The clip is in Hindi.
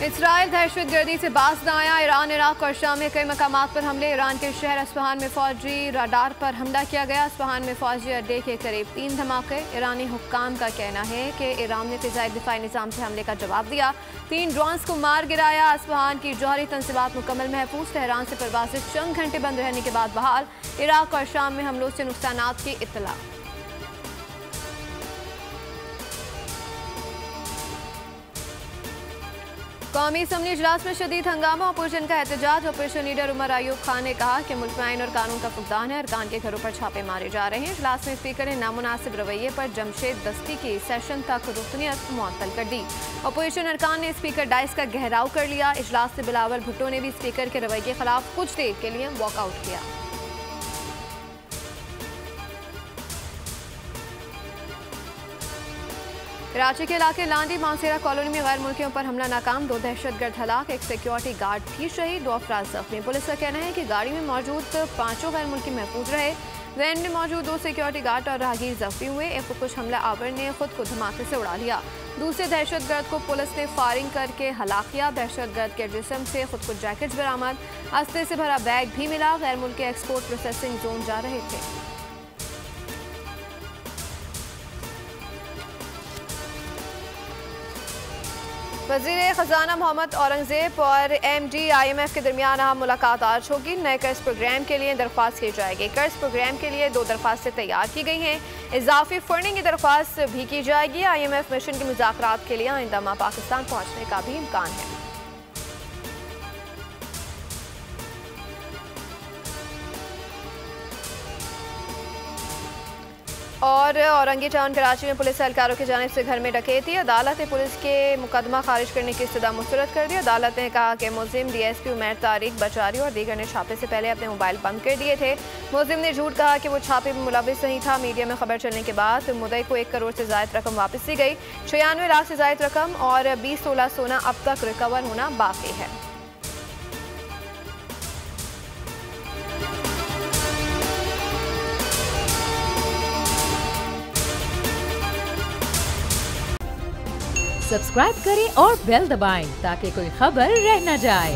इसराइल दहशतगर्दी से बाज न आया। ईरान, इराक और शाम में कई मकामात पर हमले। ईरान के शहर अस्फहान में फौजी रडार पर हमला किया गया। अस्फहान में फौजी अड्डे के करीब 3 धमाके। ईरानी हुक्काम का कहना है कि ईरान ने फिजाई दिफाई निज़ाम से हमले का जवाब दिया। 3 ड्रोन्स को मार गिराया। अस्फहान की जौहरी तंसीबात मुकम्मल महफूज। तेहरान से परवाज़ें चंद घंटे बंद रहने के बाद बहाल। इराक और शाम में हमलों से नुकसानात की इत्तला। कौमी असम्बली इजलास में शदीद हंगामा। अपोजिशन का एहतजाज। अपोजिशन लीडर उमर अयूब खान ने कहा कि मुल्क में आइन और कानून का फुकदान है। अरकान के घरों पर छापे मारे जा रहे हैं। इजलास में स्पीकर ने नामुनासिब रवैये पर जमशेद दस्ती की सेशन तक रुकनियत मुअत्तल कर दी। अपोजिशन अरकान ने स्पीकर डाइस का घेराव कर लिया। इजलास से बिलावल भुट्टो ने भी स्पीकर के रवैये के खिलाफ कुछ देर के लिए वॉकआउट किया। कराची के इलाके लांडी मानसेरा कॉलोनी में गैर मुल्कियों पर हमला नाकाम। 2 दहशतगर्द हलाक, 1 सिक्योरिटी गार्ड भी शहीद, 2 अफराद जख्मी। पुलिस का कहना है कि गाड़ी में मौजूद 5 गैर मुल्की महफूज रहे। वैन में मौजूद 2 सिक्योरिटी गार्ड और राहगीर जख्मी हुए। एक कुछ हमला आवर ने खुद को धमाके से उड़ा लिया। दूसरे दहशतगर्द को पुलिस ने फायरिंग करके हलाक किया। दहशतगर्द के जिस्म से खुद को जैकेट बरामद, अस्ते से भरा बैग भी मिला। गैर मुल्की एक्सपोर्ट प्रोसेसिंग जोन जा रहे थे। वज़ीर ख़जाना मोहम्मद औरंगज़ेब और MD-IMF के दरमियान अहम मुलाकात आज होगी। नए कर्ज प्रोग्राम के लिए दरख्वास्त की जाएगी। कर्ज प्रोग्राम के लिए 2 दरख्वास्तें तैयार की गई हैं। इजाफी फंडिंग की दरख्वास्त भी की जाएगी। IMF मिशन के मुज़ाकरात के लिए आइंदा माह पाकिस्तान पहुँचने का भी इम्कान है। और औरंगी टाउन कराची में पुलिस एहलकारों की जानिब से घर में डकैती। अदालत ने पुलिस के मुकदमा खारिज करने की इस्तदा मुस्तरद कर दी। अदालत ने कहा कि मुलजिम DSP उमैर तारिक बचारी और दीगर ने छापे से पहले अपने मोबाइल बंद कर दिए थे। मुलजिम ने झूठ कहा कि वो छापे में मुलविस नहीं था। मीडिया में खबर चलने के बाद मुद्दई को 1 करोड़ से ज़ायद रकम वापस दी गई। 96 लाख से ज़ायद रकम और 20 तोला सोना अब तक रिकवर होना बाकी है। सब्सक्राइब करें और बेल दबाएं ताकि कोई खबर रह न जाए।